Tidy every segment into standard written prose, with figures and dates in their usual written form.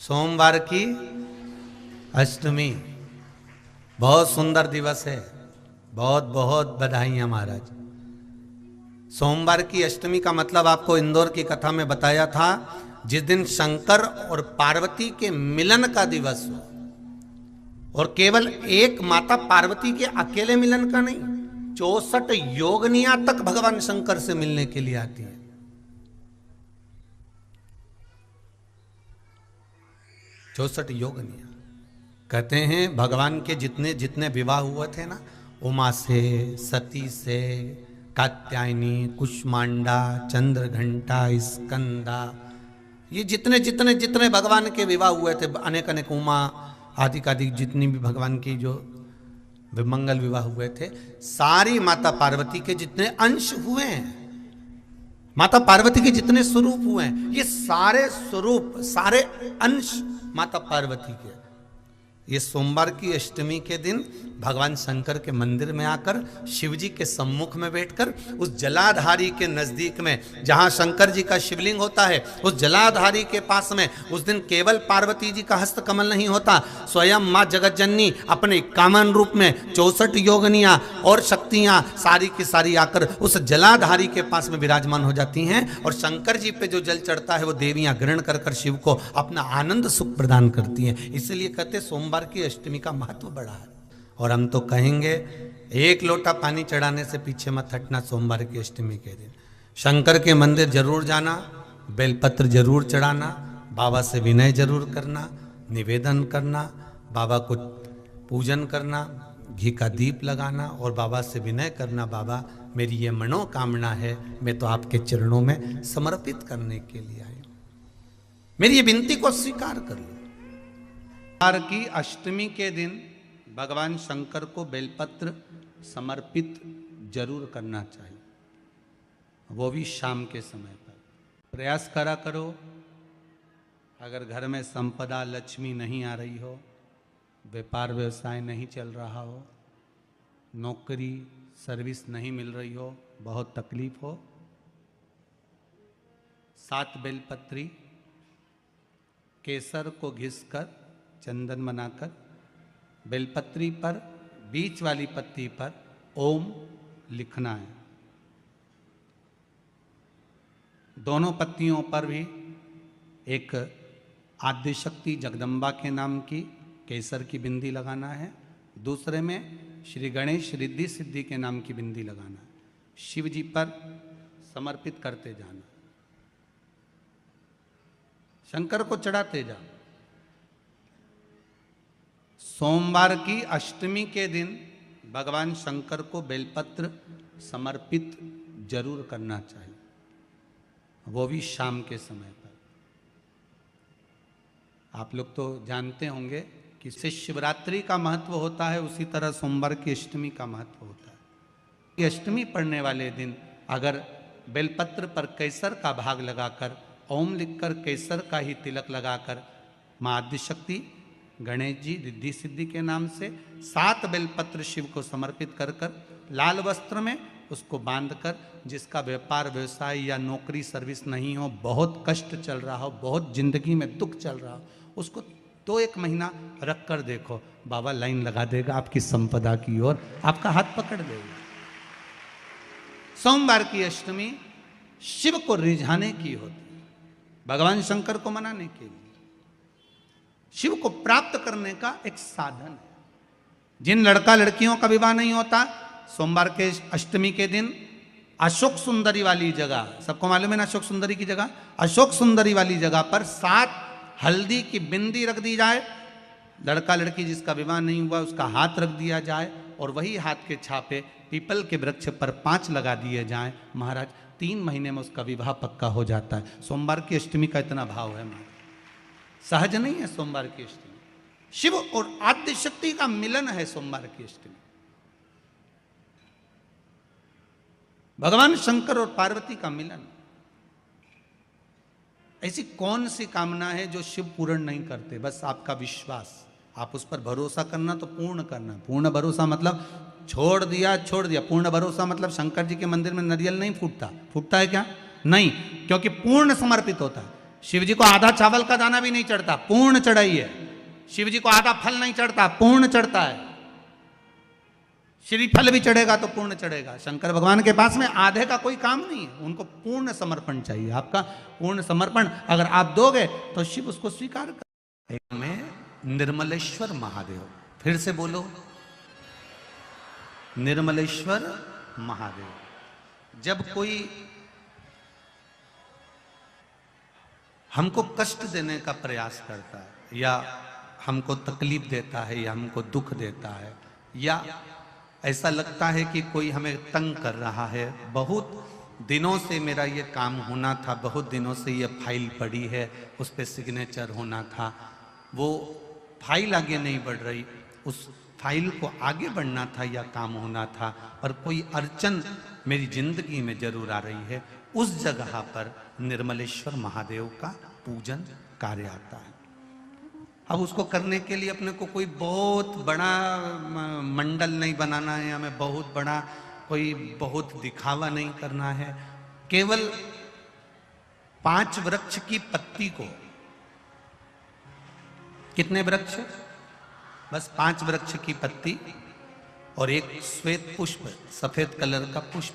सोमवार की अष्टमी बहुत सुंदर दिवस है। बहुत बहुत बधाइयाँ महाराज। सोमवार की अष्टमी का मतलब आपको इंदौर की कथा में बताया था, जिस दिन शंकर और पार्वती के मिलन का दिवस हो, और केवल एक माता पार्वती के अकेले मिलन का नहीं, 64 योगनियां तक भगवान शंकर से मिलने के लिए आती है। 64 योगनियां। कहते हैं भगवान के जितने जितने विवाह हुए थे ना, उमा से, सती से, कात्यायनी, कुष्मांडा, चंद्रघंटा, स्कंदा, ये जितने जितने जितने भगवान के विवाह हुए थे, अनेक अनेक उमा आदि आदि जितनी भी भगवान की जो मंगल विवाह हुए थे, सारी माता पार्वती के जितने अंश हुए हैं, माता पार्वती के जितने स्वरूप हुए हैं, ये सारे स्वरूप, सारे अंश माता पार्वती के। ये सोमवार की अष्टमी के दिन भगवान शंकर के मंदिर में आकर शिव जी के सम्मुख में बैठकर उस जलाधारी के नजदीक में, जहां शंकर जी का शिवलिंग होता है, उस जलाधारी के पास में उस दिन केवल पार्वती जी का हस्त कमल नहीं होता, स्वयं मां जगत जननी अपने कामन रूप में 64 योगनियां और शक्तियां सारी की सारी आकर उस जलाधारी के पास में विराजमान हो जाती हैं, और शंकर जी पे जो जल चढ़ता है वो देवियां ग्रहण कर कर शिव को अपना आनंद सुख प्रदान करती हैं। इसलिए कहते सोमवार की अष्टमी का महत्व बड़ा है। और हम तो कहेंगे एक लोटा पानी चढ़ाने से पीछे मत हटना। सोमवार की अष्टमी के दिन शंकर के मंदिर जरूर जाना, बेलपत्र जरूर चढ़ाना, बाबा से विनय जरूर करना, निवेदन करना, बाबा को पूजन करना, घी का दीप लगाना और बाबा से विनय करना, बाबा मेरी ये मनोकामना है, मैं तो आपके चरणों में समर्पित करने के लिए आई हूं, मेरी ये विनती को स्वीकार कर लो। सोमवार की अष्टमी के दिन भगवान शंकर को बेलपत्र समर्पित जरूर करना चाहिए, वो भी शाम के समय पर। प्रयास करा करो, अगर घर में संपदा लक्ष्मी नहीं आ रही हो, व्यापार व्यवसाय नहीं चल रहा हो, नौकरी सर्विस नहीं मिल रही हो, बहुत तकलीफ हो, 7 बेलपत्री केसर को घिसकर चंदन बनाकर बेलपत्री पर बीच वाली पत्ती पर ओम लिखना है। दोनों पत्तियों पर भी एक आद्यशक्ति जगदम्बा के नाम की केसर की बिंदी लगाना है, दूसरे में श्री गणेश रिद्धि सिद्धि के नाम की बिंदी लगाना है। शिव जी पर समर्पित करते जाना, शंकर को चढ़ाते जाओ। सोमवार की अष्टमी के दिन भगवान शंकर को बेलपत्र समर्पित जरूर करना चाहिए, वो भी शाम के समय पर। आप लोग तो जानते होंगे कि शिवरात्रि का महत्व होता है, उसी तरह सोमवार की अष्टमी का महत्व होता है। ये अष्टमी पढ़ने वाले दिन अगर बेलपत्र पर केसर का भाग लगाकर, ओम लिखकर केसर का ही तिलक लगाकर मां आद्यशक्ति गणेश जी रिद्धि सिद्धि के नाम से 7 बेलपत्र शिव को समर्पित कर कर लाल वस्त्र में उसको बांधकर, जिसका व्यापार व्यवसाय या नौकरी सर्विस नहीं हो, बहुत कष्ट चल रहा हो, बहुत जिंदगी में दुख चल रहा हो, उसको 2-1 महीना रख कर देखो, बाबा लाइन लगा देगा आपकी संपदा की ओर, आपका हाथ पकड़ देगा। सोमवार की अष्टमी शिव को रिझाने की होती है, भगवान शंकर को मनाने के लिए, शिव को प्राप्त करने का एक साधन है। जिन लड़का लड़कियों का विवाह नहीं होता, सोमवार के अष्टमी के दिन अशोक सुंदरी वाली जगह, सबको मालूम है ना अशोक सुंदरी की जगह, अशोक सुंदरी वाली जगह पर 7 हल्दी की बिंदी रख दी जाए, लड़का लड़की जिसका विवाह नहीं हुआ उसका हाथ रख दिया जाए, और वही हाथ के छापे पीपल के वृक्ष पर 5 लगा दिए जाएं, महाराज 3 महीने में उसका विवाह पक्का हो जाता है। सोमवार की अष्टमी का इतना भाव है महाराज, सहज नहीं है सोमवार की अष्टमी। शिव और आद्य शक्ति का मिलन है सोमवार की अष्टमी। भगवान शंकर और पार्वती का मिलन। ऐसी कौन सी कामना है जो शिव पूर्ण नहीं करते? बस आपका विश्वास, आप उस पर भरोसा करना तो पूर्ण करना। पूर्ण भरोसा मतलब छोड़ दिया छोड़ दिया, पूर्ण भरोसा मतलब शंकर जी के मंदिर में नारियल नहीं फूटता, फूटता है क्या? नहीं, क्योंकि पूर्ण समर्पित होता है। शिव जी को आधा चावल का दाना भी नहीं चढ़ता, पूर्ण चढ़ाई है। शिव जी को आधा फल नहीं चढ़ता, पूर्ण चढ़ता है। श्रीफल भी चढ़ेगा तो पूर्ण चढ़ेगा। शंकर भगवान के पास में आधे का कोई काम नहीं है, उनको पूर्ण समर्पण चाहिए। आपका पूर्ण समर्पण अगर आप दोगे तो शिव उसको स्वीकार कर। में निर्मलेश्वर महादेव, फिर से बोलो, निर्मलेश्वर महादेव। जब कोई हमको कष्ट देने का प्रयास करता है, या हमको तकलीफ देता है, या हमको दुख देता है, या ऐसा लगता है कि कोई हमें तंग कर रहा है, बहुत दिनों से मेरा ये काम होना था, बहुत दिनों से ये फाइल पड़ी है, उस पर सिग्नेचर होना था, वो फाइल आगे नहीं बढ़ रही, उस फाइल को आगे बढ़ना था या काम होना था, पर कोई अड़चन मेरी जिंदगी में जरूर आ रही है, उस जगह पर निर्मलेश्वर महादेव का पूजन कार्य आता है। अब उसको करने के लिए अपने को कोई बहुत बड़ा मंडल नहीं बनाना है, हमें बहुत बड़ा कोई बहुत दिखावा नहीं करना है। केवल 5 वृक्ष की पत्ती को, कितने वृक्ष? बस 5 वृक्ष की पत्ती और एक श्वेत पुष्प, सफेद कलर का पुष्प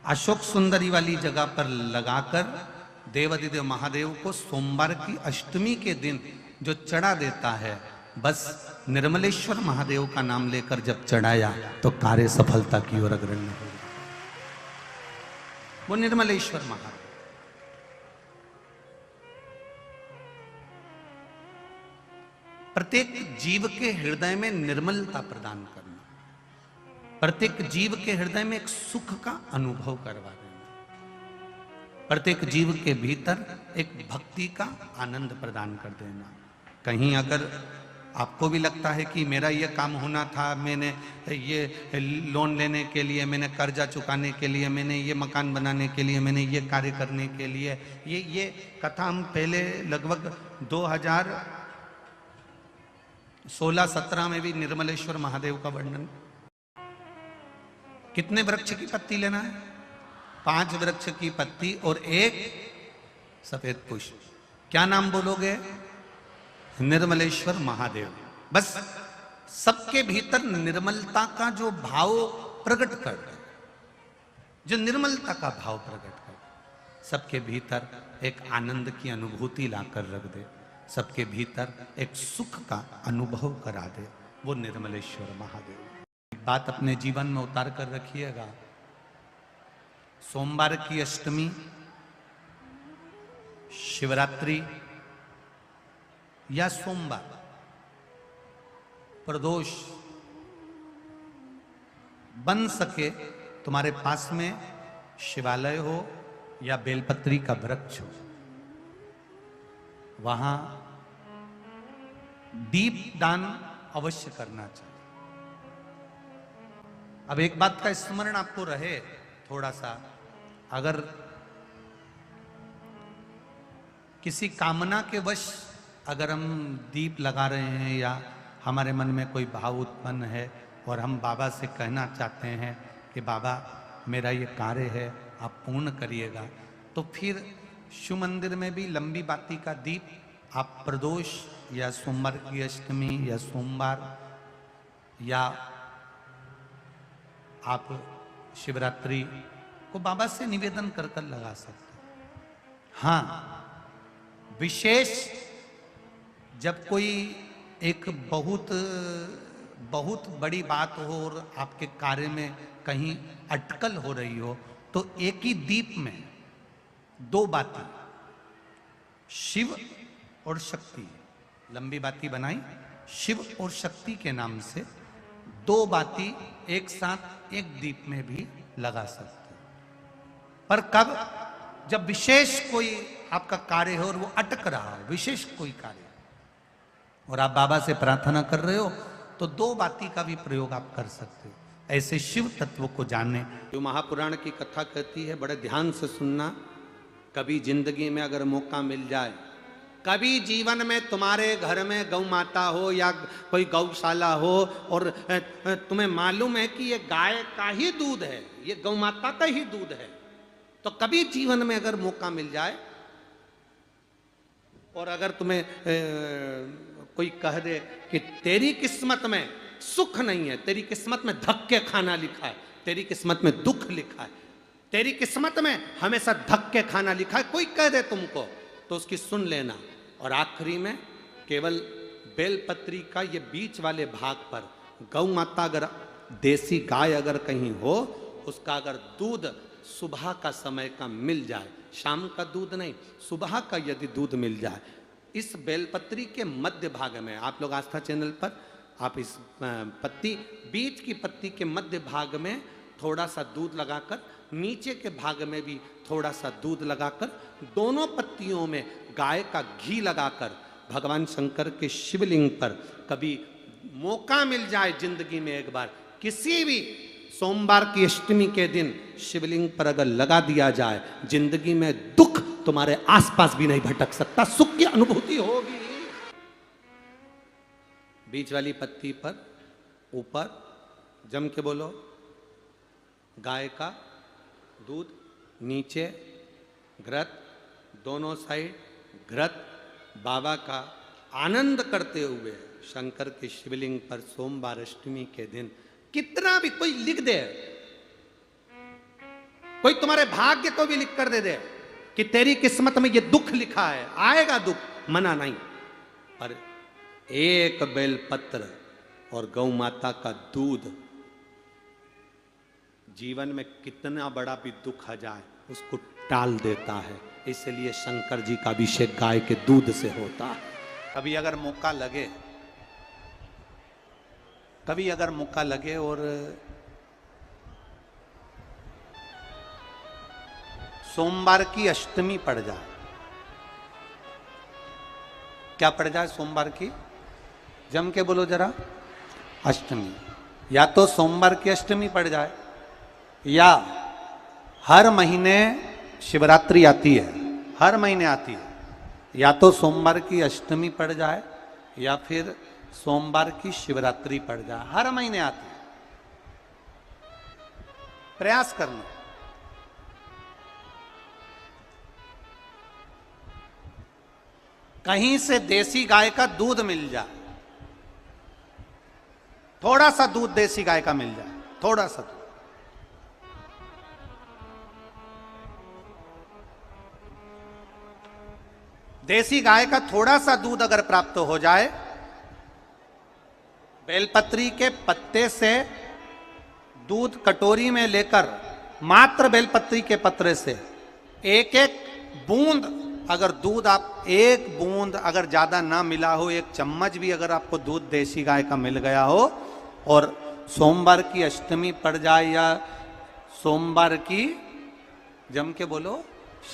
अशोक सुंदरी वाली जगह पर लगाकर देवाधिदेव महादेव को सोमवार की अष्टमी के दिन जो चढ़ा देता है, बस निर्मलेश्वर महादेव का नाम लेकर जब चढ़ाया तो कार्य सफलता की ओर अग्रणी हो गया। वो निर्मलेश्वर महादेव। प्रत्येक जीव के हृदय में निर्मलता प्रदान करना, प्रत्येक जीव के हृदय में एक सुख का अनुभव करवा देना, प्रत्येक जीव के भीतर एक भक्ति का आनंद प्रदान कर देना। कहीं अगर आपको भी लगता है कि मेरा ये काम होना था, मैंने ये लोन लेने के लिए, मैंने कर्जा चुकाने के लिए, मैंने ये मकान बनाने के लिए, मैंने ये कार्य करने के लिए, ये कथा हम पहले लगभग 2016-17 में भी निर्मलेश्वर महादेव का वर्णन। कितने वृक्ष की पत्ती लेना है? 5 वृक्ष की पत्ती और एक सफेद पुष्प। क्या नाम बोलोगे? निर्मलेश्वर महादेव। बस सबके भीतर निर्मलता का जो भाव प्रकट कर दे, जो निर्मलता का भाव प्रकट कर, सबके भीतर एक आनंद की अनुभूति लाकर रख दे, सबके भीतर एक सुख का अनुभव करा दे, वो निर्मलेश्वर महादेव। बात अपने जीवन में उतार कर रखिएगा। सोमवार की अष्टमी, शिवरात्रि या सोमवार, प्रदोष, बन सके तुम्हारे पास में शिवालय हो या बेलपत्री का वृक्ष हो, वहां दीप दान अवश्य करना चाहिए। अब एक बात का स्मरण आपको रहे थोड़ा सा, अगर किसी कामना के वश अगर हम दीप लगा रहे हैं या हमारे मन में कोई भाव उत्पन्न है और हम बाबा से कहना चाहते हैं कि बाबा मेरा ये कार्य है आप पूर्ण करिएगा, तो फिर शिव मंदिर में भी लंबी बाती का दीप आप प्रदोष या सोमवार की अष्टमी या सोमवार या आप शिवरात्रि को बाबा से निवेदन कर कर लगा सकते हैं। हाँ, विशेष जब कोई एक बहुत बड़ी बात हो और आपके कार्य में कहीं अटकल हो रही हो, तो एक ही दीप में 2 बाती, शिव और शक्ति, लंबी बाती बनाई, शिव और शक्ति के नाम से 2 बाती एक साथ एक दीप में भी लगा सकते हैं। पर कब? जब विशेष कोई आपका कार्य हो और वो अटक रहा हो, विशेष कोई कार्य, और आप बाबा से प्रार्थना कर रहे हो, तो 2 बाती का भी प्रयोग आप कर सकते हो। ऐसे शिव तत्व को जानने, जो महापुराण की कथा कहती है, बड़े ध्यान से सुनना। कभी जिंदगी में अगर मौका मिल जाए, कभी जीवन में तुम्हारे घर में गौ माता हो या कोई गौशाला हो और तुम्हें मालूम है कि ये गाय का ही दूध है, ये गौ माता का ही दूध है, तो कभी जीवन में अगर मौका मिल जाए और अगर तुम्हें कोई कह दे कि तेरी किस्मत में सुख नहीं है, तेरी किस्मत में धक्के खाना लिखा है, तेरी किस्मत में दुख लिखा है, तेरी किस्मत में हमेशा धक्के खाना लिखा है, कोई कह दे तुमको, तो उसकी सुन लेना। और आखिरी में केवल बेलपत्री का ये बीच वाले भाग पर गौ माता, अगर देसी गाय अगर कहीं हो, उसका अगर दूध सुबह का समय का मिल जाए, शाम का दूध नहीं, सुबह का यदि दूध मिल जाए, इस बेलपत्री के मध्य भाग में, आप लोग आस्था चैनल पर आप इस पत्ती, बीच की पत्ती के मध्य भाग में थोड़ा सा दूध लगाकर, नीचे के भाग में भी थोड़ा सा दूध लगाकर, दोनों पत्तियों में गाय का घी लगाकर भगवान शंकर के शिवलिंग पर कभी मौका मिल जाए जिंदगी में एक बार, किसी भी सोमवार की अष्टमी के दिन शिवलिंग पर अगर लगा दिया जाए, जिंदगी में दुख तुम्हारे आसपास भी नहीं भटक सकता, सुख की अनुभूति होगी। बीच वाली पत्ती पर ऊपर जम के बोलो गाय का दूध, नीचे घृत, दोनों साइड घृत, बाबा का आनंद करते हुए शंकर के शिवलिंग पर सोमवार अष्टमी के दिन कितना भी कोई लिख दे, कोई तुम्हारे भाग्य को भी लिख कर दे दे कि तेरी किस्मत में ये दुख लिखा है, आएगा दुख, मना नहीं, पर एक बेलपत्र और गौ माता का दूध जीवन में कितना बड़ा भी दुख आ जाए उसको टाल देता है। इसलिए शंकर जी का अभिषेक गाय के दूध से होता है। कभी अगर मौका लगे, कभी अगर मौका लगे और सोमवार की अष्टमी पड़ जाए, क्या पड़ जाए सोमवार की, जम के बोलो जरा, अष्टमी, या तो सोमवार की अष्टमी पड़ जाए, या हर महीने शिवरात्रि आती है, हर महीने आती है, या तो सोमवार की अष्टमी पड़ जाए या फिर सोमवार की शिवरात्रि पड़ जाए, हर महीने आती है। प्रयास करना। कहीं से देसी गाय का दूध मिल जाए, थोड़ा सा दूध देसी गाय का मिल जाए, थोड़ा सा दूध, देसी गाय का थोड़ा सा दूध अगर प्राप्त हो जाए, बेलपत्री के पत्ते से दूध कटोरी में लेकर, मात्र बेलपत्री के पत्रे से एक एक बूंद अगर दूध, आप एक बूंद अगर ज्यादा ना मिला हो, एक चम्मच भी अगर आपको दूध देसी गाय का मिल गया हो, और सोमवार की अष्टमी पड़ जाए या सोमवार की, जम के बोलो,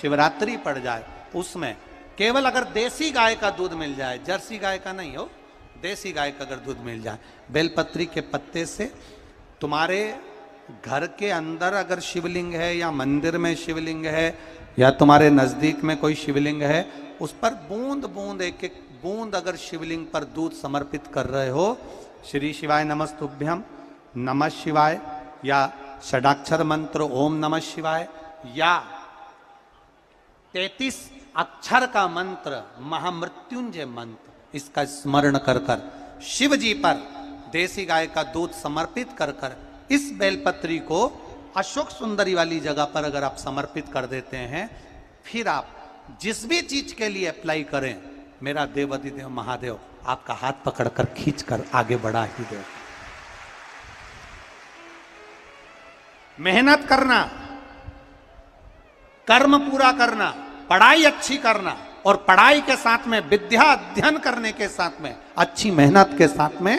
शिवरात्रि पड़ जाए, उसमें केवल अगर देसी गाय का दूध मिल जाए, जर्सी गाय का नहीं हो, देसी गाय का अगर दूध मिल जाए, बेलपत्री के पत्ते से, तुम्हारे घर के अंदर अगर शिवलिंग है या मंदिर में शिवलिंग है या तुम्हारे नजदीक में कोई शिवलिंग है, उस पर बूंद बूंद, एक एक बूंद अगर शिवलिंग पर दूध समर्पित कर रहे हो, श्री शिवाय नमस्तुभ्यम, नमः शिवाय, या षडाक्षर मंत्र ओम नमः शिवाय, या 33 अक्षर का मंत्र महामृत्युंजय मंत्र, इसका स्मरण कर कर शिव जी पर देसी गाय का दूध समर्पित कर कर इस बेलपत्री को अशोक सुंदरी वाली जगह पर अगर आप समर्पित कर देते हैं, फिर आप जिस भी चीज के लिए अप्लाई करें, मेरा देवाधिदेव महादेव आपका हाथ पकड़कर खींचकर आगे बढ़ा ही दे। मेहनत करना, कर्म पूरा करना, पढ़ाई अच्छी करना, और पढ़ाई के साथ में विद्या अध्ययन करने के साथ में अच्छी मेहनत के साथ में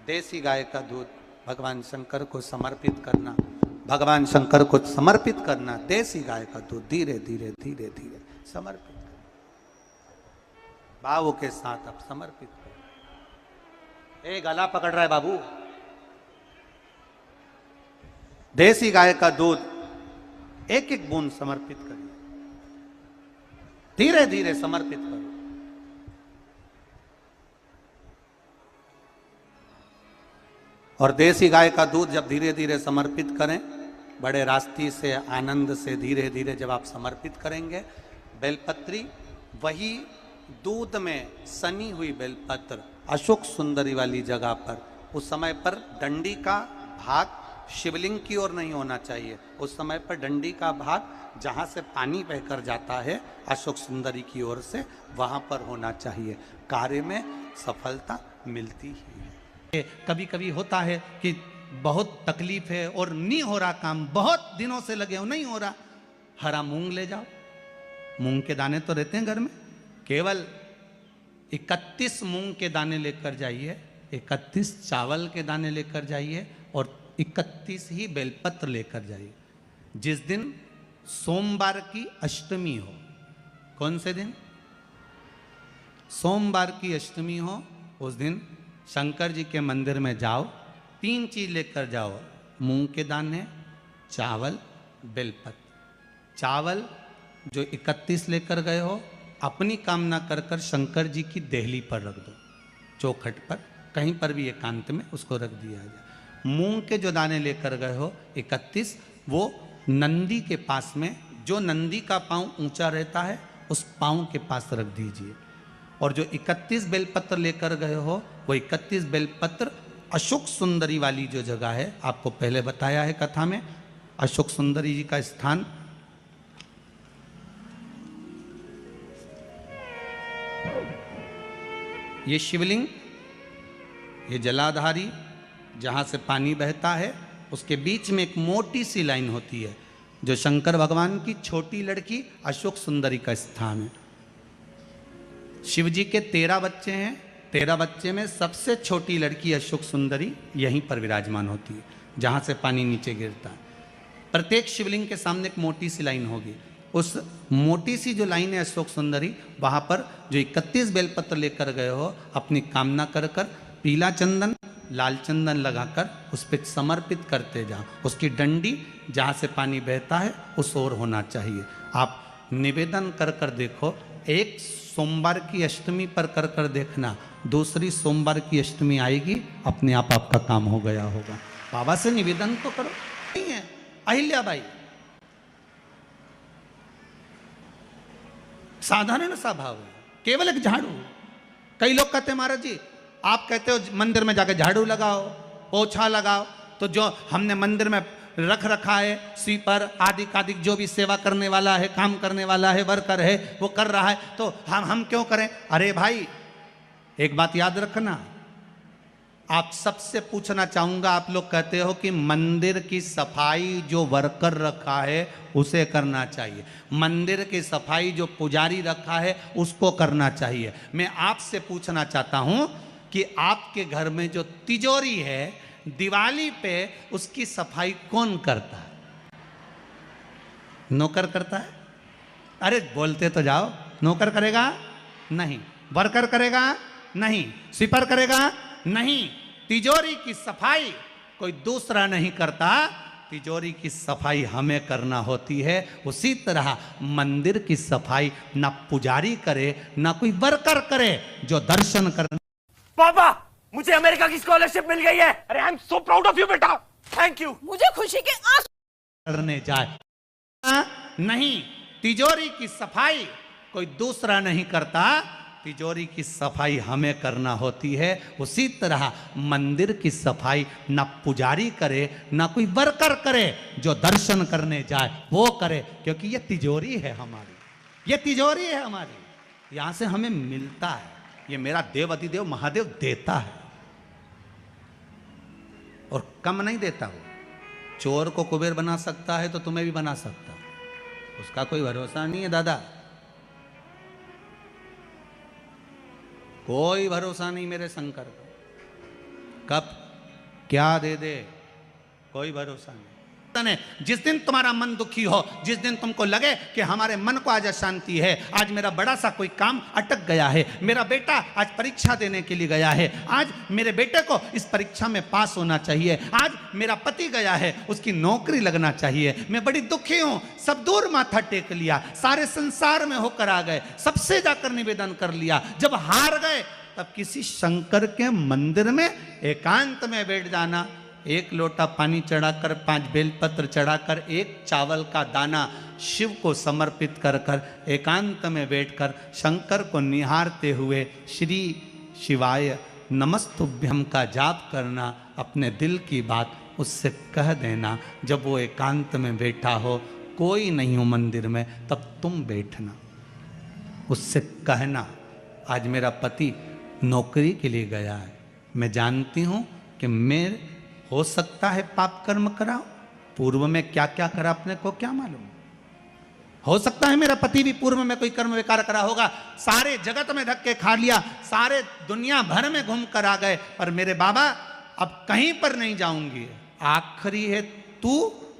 देसी गाय का दूध भगवान शंकर को समर्पित करना, भगवान शंकर को समर्पित करना, देसी गाय का दूध धीरे धीरे धीरे धीरे समर्पित करना, भाव के साथ आप समर्पित करें। ए गला पकड़ रहा है बाबू, देसी गाय का दूध एक एक बूंद समर्पित करिए, धीरे धीरे समर्पित करो। और देसी गाय का दूध जब धीरे धीरे समर्पित करें, बड़े रास्ते से, आनंद से धीरे धीरे जब आप समर्पित करेंगे, बेलपत्री वही दूध में सनी हुई बेलपत्र अशोक सुंदरी वाली जगह पर, उस समय पर डंडी का भाग शिवलिंग की ओर नहीं होना चाहिए, उस समय पर डंडी का भाग जहाँ से पानी बहकर जाता है अशोक सुंदरी की ओर से, वहाँ पर होना चाहिए। कार्य में सफलता मिलती ही है। कभी कभी होता है कि बहुत तकलीफ है और नहीं हो रहा काम, बहुत दिनों से लगे हो नहीं हो रहा, हरा मूंग ले जाओ। मूंग के दाने तो रहते हैं घर में, केवल 31 मूंग के दाने लेकर जाइए, 31 चावल के दाने लेकर जाइए और 31 ही बेलपत्र लेकर जाइए। जिस दिन सोमवार की अष्टमी हो, कौन से दिन? सोमवार की अष्टमी हो, उस दिन शंकर जी के मंदिर में जाओ, 3 चीज लेकर जाओ, मूंग के दाने, चावल, बेलपत्र। चावल जो 31 लेकर गए हो, अपनी कामना कर कर शंकर जी की देहली पर रख दो, चौखट पर, कहीं पर भी एकांत में उसको रख दिया जाए। मूंग के जो दाने लेकर गए हो 31, वो नंदी के पास में, जो नंदी का पांव ऊंचा रहता है उस पांव के पास रख दीजिए। और जो 31 बेलपत्र लेकर गए हो, वो 31 बेलपत्र अशोक सुंदरी वाली जो जगह है, आपको पहले बताया है कथा में, अशोक सुंदरी जी का स्थान ये शिवलिंग, ये जलाधारी जहाँ से पानी बहता है, उसके बीच में एक मोटी सी लाइन होती है जो शंकर भगवान की छोटी लड़की अशोक सुंदरी का स्थान है। शिव जी के 13 बच्चे हैं, 13 बच्चे में सबसे छोटी लड़की अशोक सुंदरी यहीं पर विराजमान होती है, जहाँ से पानी नीचे गिरता है। प्रत्येक शिवलिंग के सामने एक मोटी सी लाइन होगी, उस मोटी सी जो लाइन है अशोक सुंदरी, वहाँ पर जो 31 बेलपत्र लेकर गए हो, अपनी कामना कर कर पीला चंदन लाल चंदन लगाकर उस पर समर्पित करते जाओ। उसकी डंडी जहाँ से पानी बहता है उस ओर होना चाहिए। आप निवेदन कर कर देखो, एक सोमवार की अष्टमी पर कर कर देखना, दूसरी सोमवार की अष्टमी आएगी, अपने आप आपका काम हो गया होगा। बाबा से निवेदन तो करो। नहीं है अहिल्याबाई, साधारण सा भाव है, केवल एक झाड़ू। कई लोग कहते हैं महाराज जी, आप कहते हो मंदिर में जाकर झाड़ू लगाओ, पोछा लगाओ, तो जो हमने मंदिर में रख रखा है स्वीपर आदि कादिक, जो भी सेवा करने वाला है, काम करने वाला है, वर्कर है, वो कर रहा है, तो हम क्यों करें? अरे भाई, एक बात याद रखना, आप सबसे पूछना चाहूंगा, आप लोग कहते हो कि मंदिर की सफाई जो वर्कर रखा है उसे करना चाहिए, मंदिर की सफाई जो पुजारी रखा है उसको करना चाहिए। मैं आपसे पूछना चाहता हूं कि आपके घर में जो तिजोरी है, दिवाली पे उसकी सफाई कौन करता है? नौकर करता है? अरे बोलते तो जाओ। नौकर करेगा? नहीं। वर्कर करेगा? नहीं। स्वीपर करेगा? नहीं। तिजोरी की सफाई कोई दूसरा नहीं करता, तिजोरी की सफाई हमें करना होती है। उसी तरह मंदिर की सफाई ना पुजारी करे ना कोई वर्कर करे, जो दर्शन करने। पापा, मुझे अमेरिका की स्कॉलरशिप मिल गई है। अरे I am so proud of you बेटा, थैंक यू। मुझे खुशी के आंसू करने जाए नहीं, तिजोरी की सफाई कोई दूसरा नहीं करता, तिजोरी की सफाई हमें करना होती है। उसी तरह मंदिर की सफाई ना पुजारी करे ना कोई वर्कर करे, जो दर्शन करने जाए वो करे, क्योंकि ये तिजोरी है हमारी, ये तिजोरी है हमारी, यहां से हमें मिलता है। ये मेरा देव अधिदेव महादेव देता है और कम नहीं देता। वो चोर को कुबेर बना सकता है तो तुम्हें भी बना सकता है, उसका कोई भरोसा नहीं है दादा, कोई भरोसा नहीं मेरे शंकर का, कब क्या दे दे कोई भरोसा नहीं। जिस दिन तुम्हारा मन दुखी हो, जिस दिन तुमको लगे कि हमारे मन को आज अशांति है, आज मेरा बड़ा सा कोई काम अटक गया है, मेरा बेटा आज परीक्षा देने के लिए गया है, आज मेरे बेटे को इस परीक्षा में पास होना चाहिए, आज मेरा पति गया है उसकी नौकरी लगना चाहिए, मैं बड़ी दुखी हूं, सब दूर माथा टेक लिया, सारे संसार में होकर आ गए, सबसे जाकर निवेदन कर लिया, जब हार गए तब किसी शंकर के मंदिर में एकांत में बैठ जाना, एक लोटा पानी चढ़ाकर, 5 बेलपत्र चढ़ाकर, एक चावल का दाना शिव को समर्पित कर कर एकांत में बैठकर शंकर को निहारते हुए श्री शिवाय नमस्तुभ्यम का जाप करना, अपने दिल की बात उससे कह देना। जब वो एकांत में बैठा हो, कोई नहीं हो मंदिर में, तब तुम बैठना, उससे कहना आज मेरा पति नौकरी के लिए गया है, मैं जानती हूं कि मैं हो सकता है पाप कर्म कराओ, पूर्व में क्या क्या करा अपने को क्या मालूम, हो सकता है मेरा पति भी पूर्व में कोई कर्म विकार करा होगा, सारे जगत में धक्के खा लिया, सारे दुनिया भर में घूम कर आ गए, पर मेरे बाबा अब कहीं पर नहीं जाऊंगी, आखिरी है तू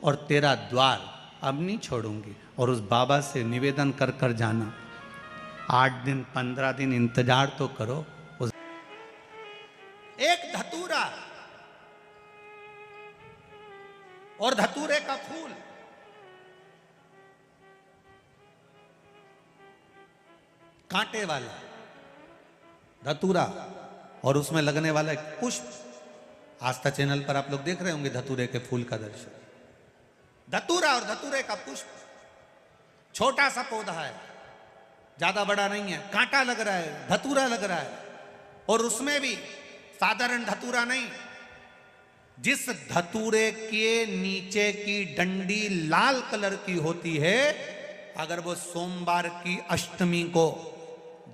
और तेरा द्वार, अब नहीं छोड़ूंगी। और उस बाबा से निवेदन कर कर जाना, 8 दिन 15 दिन इंतजार तो करो। उस एक धतूरा और धतूरे का फूल, कांटे वाला धतूरा और उसमें लगने वाला एक पुष्प, आस्था चैनल पर आप लोग देख रहे होंगे धतूरे के फूल का दर्शन। धतूरा और धतूरे का पुष्प, छोटा सा पौधा है, ज्यादा बड़ा नहीं है, कांटा लग रहा है, धतूरा लग रहा है, और उसमें भी साधारण धतूरा नहीं, जिस धतूरे के नीचे की डंडी लाल कलर की होती है, अगर वो सोमवार की अष्टमी को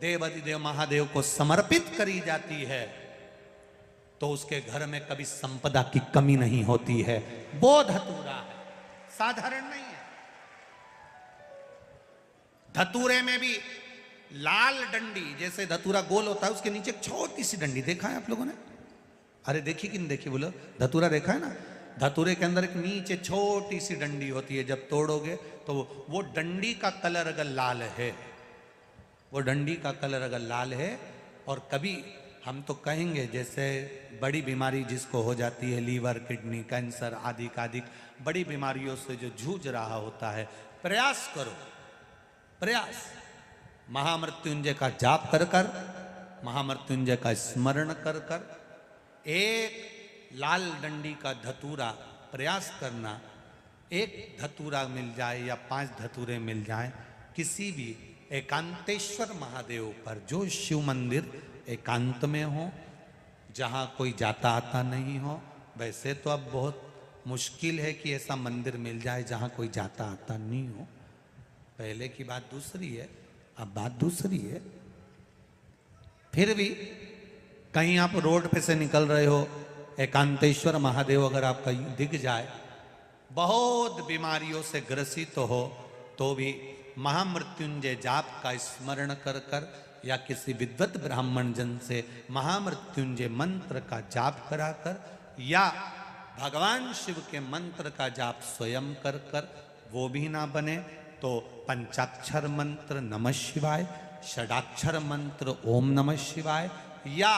देवाधिदेव महादेव को समर्पित करी जाती है तो उसके घर में कभी संपदा की कमी नहीं होती है। वो धतूरा है, साधारण नहीं है। धतूरे में भी लाल डंडी, जैसे धतूरा गोल होता है उसके नीचे एक छोटी सी डंडी, देखा है आप लोगों ने? अरे देखी कि नहीं देखी बोलो? धतूरा देखा है ना? धतूरे के अंदर एक नीचे छोटी सी डंडी होती है, जब तोड़ोगे तो वो डंडी का कलर अगर लाल है, वो डंडी का कलर अगर लाल है, और कभी हम तो कहेंगे जैसे बड़ी बीमारी जिसको हो जाती है, लीवर किडनी कैंसर आदि आदि बड़ी बीमारियों से जो जूझ रहा होता है, प्रयास करो, प्रयास महामृत्युंजय का जाप कर कर, महामृत्युंजय का स्मरण कर कर, एक लाल डंडी का धतूरा प्रयास करना, एक धतूरा मिल जाए या 5 धतूरे मिल जाए किसी भी एकांतेश्वर महादेव पर, जो शिव मंदिर एकांत में हो, जहाँ कोई जाता आता नहीं हो। वैसे तो अब बहुत मुश्किल है कि ऐसा मंदिर मिल जाए जहाँ कोई जाता आता नहीं हो, पहले की बात दूसरी है, अब बात दूसरी है। फिर भी कहीं आप रोड पे से निकल रहे हो, एकांतेश्वर महादेव अगर आपका दिख जाए, बहुत बीमारियों से ग्रसित हो, तो भी महामृत्युंजय जाप का स्मरण कर कर या किसी विद्वत ब्राह्मण जन से महामृत्युंजय मंत्र का जाप करा कर, या भगवान शिव के मंत्र का जाप स्वयं कर कर, वो भी ना बने तो पंचाक्षर मंत्र नमः शिवाय, षडाक्षर मंत्र ओम नमः शिवाय, या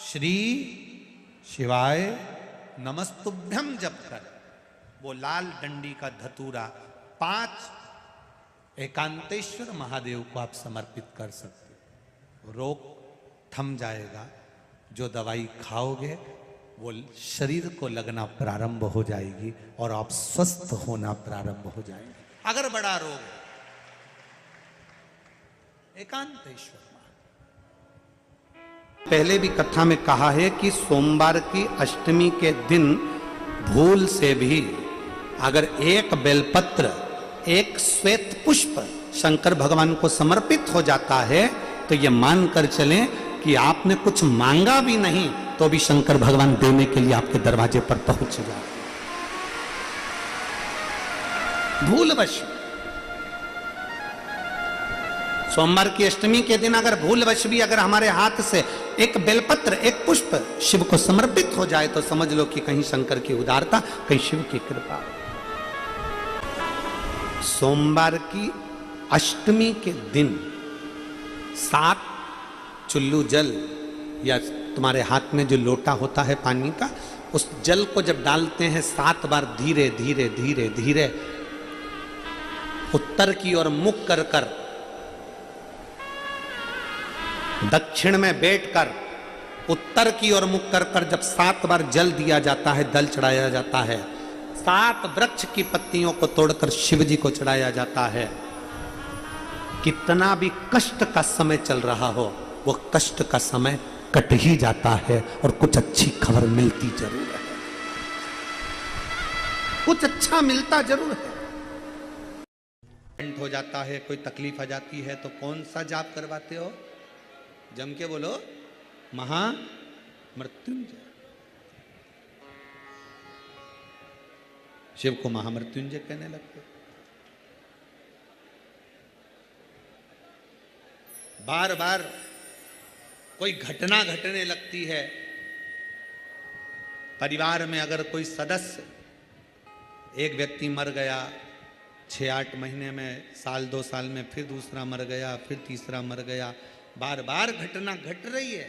श्री शिवाय नमस्तुभ्यम जप कर वो लाल डंडी का धतूरा 5 एकांतेश्वर महादेव को आप समर्पित कर सकते हो। रोग थम जाएगा, जो दवाई खाओगे वो शरीर को लगना प्रारंभ हो जाएगी और आप स्वस्थ होना प्रारंभ हो जाएंगे। अगर बड़ा रोग है, एकांतेश्वर पहले भी कथा में कहा है कि सोमवार की अष्टमी के दिन भूल से भी अगर एक बेलपत्र, एक श्वेत पुष्प शंकर भगवान को समर्पित हो जाता है, तो ये मानकर चलें कि आपने कुछ मांगा भी नहीं तो भी शंकर भगवान देने के लिए आपके दरवाजे पर पहुंच जाए। भूलवश सोमवार की अष्टमी के दिन अगर भूलवश भी अगर हमारे हाथ से एक बेलपत्र, एक पुष्प शिव को समर्पित हो जाए, तो समझ लो कि कहीं शंकर की उदारता, कहीं शिव की कृपा। सोमवार की अष्टमी के दिन 7 चुल्लू जल या तुम्हारे हाथ में जो लोटा होता है पानी का, उस जल को जब डालते हैं 7 बार धीरे धीरे धीरे धीरे उत्तर की ओर मुख कर कर, दक्षिण में बैठकर उत्तर की ओर मुख कर कर जब 7 बार जल दिया जाता है, दल चढ़ाया जाता है, 7 वृक्ष की पत्तियों को तोड़कर शिव जी को चढ़ाया जाता है। कितना भी कष्ट का समय चल रहा हो, वो कष्ट का समय कट ही जाता है और कुछ अच्छी खबर मिलती जरूर है, कुछ अच्छा मिलता जरूर है। हो जाता है, कोई तकलीफ आ जाती है तो कौन सा जाप करवाते हो? जम के बोलो, महामृत्युंजय। शिव को महामृत्युंजय कहने लगते। बार बार कोई घटना घटने लगती है, परिवार में अगर कोई सदस्य, एक व्यक्ति मर गया, 6-8 महीने में, साल 2 साल में फिर दूसरा मर गया, फिर तीसरा मर गया, बार बार घटना घट रही है,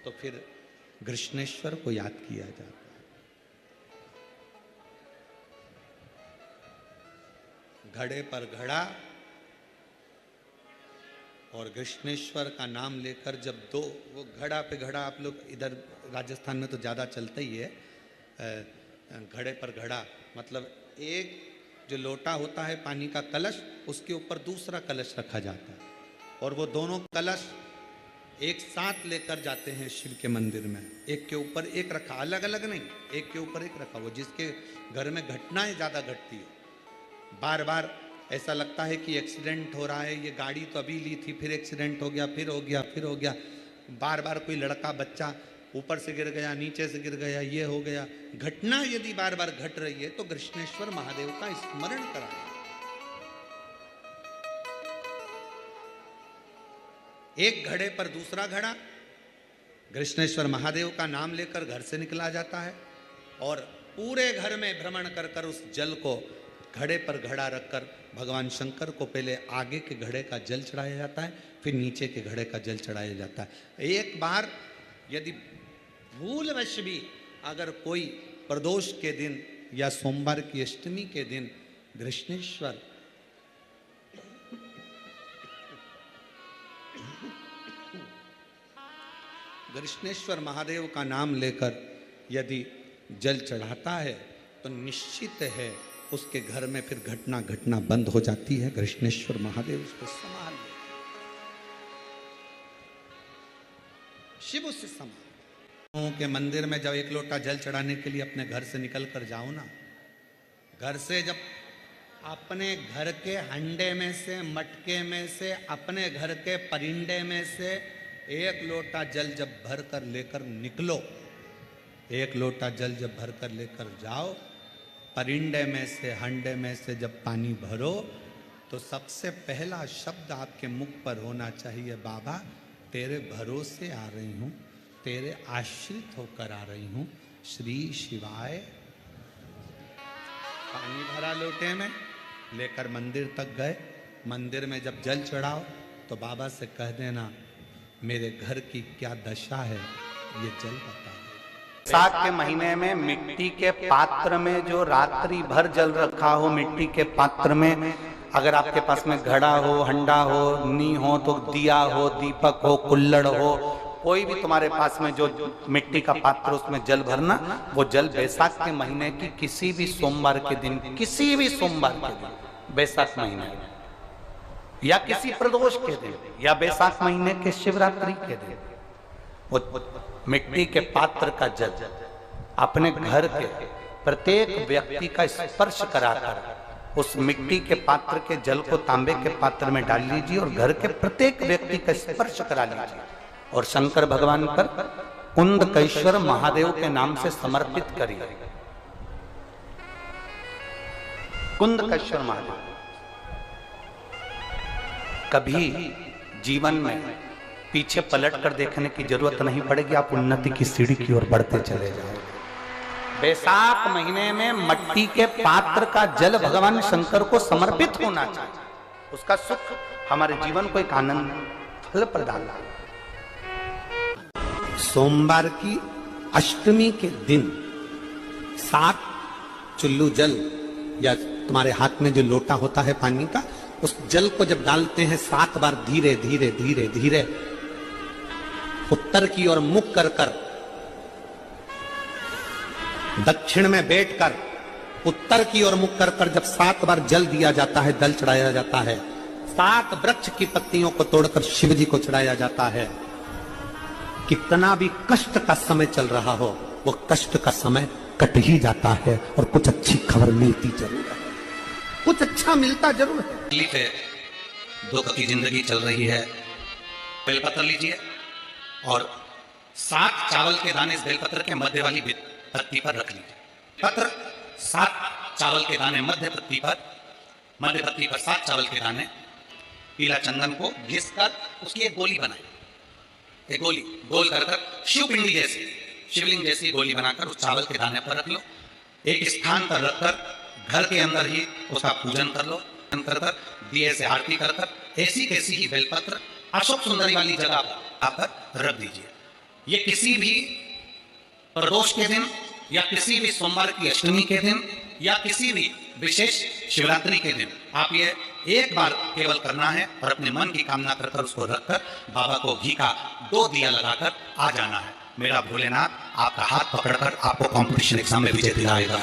तो फिर कृष्णेश्वर को याद किया जाता है। घड़े पर घड़ा और कृष्णेश्वर का नाम लेकर जब दो, वो घड़ा पे घड़ा, आप लोग इधर राजस्थान में तो ज़्यादा चलता ही है, घड़े पर घड़ा मतलब एक जो लोटा होता है पानी का कलश, उसके ऊपर दूसरा कलश रखा जाता है और वो दोनों कलश एक साथ लेकर जाते हैं शिव के मंदिर में। एक के ऊपर एक रखा, अलग अलग नहीं, एक के ऊपर एक रखा। वो जिसके घर में घटनाएं ज़्यादा घटती है, बार बार ऐसा लगता है कि एक्सीडेंट हो रहा है, ये गाड़ी तो अभी ली थी, फिर एक्सीडेंट हो गया, फिर हो गया, फिर हो गया, बार बार कोई लड़का बच्चा ऊपर से गिर गया, नीचे से गिर गया, ये हो गया। घटना यदि बार बार घट रही है तो कृष्णेश्वर महादेव का स्मरण कराएं। एक घड़े पर दूसरा घड़ा, कृष्णेश्वर महादेव का नाम लेकर घर से निकला जाता है और पूरे घर में भ्रमण कर कर उस जल को घड़े पर घड़ा रखकर भगवान शंकर को पहले आगे के घड़े का जल चढ़ाया जाता है, फिर नीचे के घड़े का जल चढ़ाया जाता है। एक बार यदि भूलवश भी अगर कोई प्रदोष के दिन या सोमवार की अष्टमी के दिन कृष्णेश्वर महादेव का नाम लेकर यदि जल चढ़ाता है तो निश्चित है उसके घर में फिर घटना घटना बंद हो जाती है। कृष्णेश्वर महादेव उसको संभाल ले, शिव उससे संभाल के मंदिर में जब एक लोटा जल चढ़ाने के लिए अपने घर से निकल कर जाओ ना, घर से जब अपने घर के हंडे में से, मटके में से, अपने घर के परिंडे में से एक लोटा जल जब भर कर लेकर निकलो, एक लोटा जल जब भर कर लेकर जाओ, परिंडे में से, हंडे में से जब पानी भरो तो सबसे पहला शब्द आपके मुख पर होना चाहिए, बाबा तेरे भरोसे आ रही हूँ, तेरे आश्रित होकर आ रही हूँ, श्री शिवाय। पानी भरा लोटे में लेकर मंदिर तक गए, मंदिर में जब जल चढ़ाओ तो बाबा से कह देना मेरे घर की क्या दशा है, ये जल बता। बैसाख के महीने में मिट्टी के पात्र में जो रात्रि भर जल रखा हो, मिट्टी के पात्र में, अगर आपके पास में घड़ा हो, हंडा हो, नी हो, तो दिया हो, दीपक हो, कुल्लड़ हो, कोई भी तुम्हारे पास में जो मिट्टी का पात्र, उसमें जल भरना। वो जल बैसाख के महीने की किसी भी सोमवार के दिन, किसी भी सोमवार के दिन, बैसाख महीने या किसी प्रदोष के दिन या बैसाख महीने के शिवरात्रि के दिन, वो मिट्टी के पात्र का जल अपने घर के प्रत्येक व्यक्ति का स्पर्श कराकर उस मिट्टी के पात्र के जल को तांबे के पात्र में डाल लीजिए और घर के प्रत्येक व्यक्ति का स्पर्श करा लीजिए और शंकर भगवान पर कुंदकेश्वर महादेव के नाम से समर्पित करिए। कुंदकेश्वर महादेव। कभी जीवन में पीछे पलट कर देखने की जरूरत नहीं पड़ेगी, आप उन्नति की सीढ़ी की ओर बढ़ते चले जाओगे। बैसाख महीने में मट्टी के पात्र का जल भगवान शंकर को समर्पित होना चाहिए, उसका सुख हमारे जीवन को एक आनंद फल प्रदान। सोमवार की अष्टमी के दिन 7 चुल्लू जल या तुम्हारे हाथ में जो लोटा होता है पानी का, उस जल को जब डालते हैं 7 बार धीरे धीरे धीरे धीरे उत्तर की ओर मुख कर कर, दक्षिण में बैठकर उत्तर की ओर मुख कर जब 7 बार जल दिया जाता है, दल चढ़ाया जाता है, 7 वृक्ष की पत्तियों को तोड़कर शिव जी को चढ़ाया जाता है। कितना भी कष्ट का समय चल रहा हो, वो कष्ट का समय कट ही जाता है और कुछ अच्छी खबर मिलती जरूर है, कुछ अच्छा मिलता जरूर है। तकलीफ है, दुख की जिंदगी चल रही है, बेलपत्र लीजिए और 7 चावल के दाने इस बेलपत्र के मध्य वाली पत्ती पर रख लीजिए। पत्र 7 चावल के दाने मध्य पत्ती पर 7 चावल के दाने, पीला चंदन को घिस कर उसकी एक गोली बनाए, एक गोली गोल कर शिवपिंडी जैसी, शिवलिंग जैसी गोली बनाकर उस चावल के दाने पर रख लो। एक स्थान पर रखकर घर के अंदर ही उसका पूजन कर लो, कर दिए से आरती कर ऐसी कैसी ही बेलपत्र अशोक सुंदरी वाली जगह पर रख दीजिए। ये किसी भी प्रदोष के दिन या किसी भी सोमवार की अष्टमी के दिन या किसी भी विशेष शिवरात्रि के दिन आप ये एक बार केवल करना है और अपने मन की कामना कर उसको रखकर बाबा को घी का 2 दिया लगाकर आ जाना है। मेरा भोलेनाथ आपका हाथ पकड़कर आपको कंपटीशन एग्जाम में विजय दिलाएगा।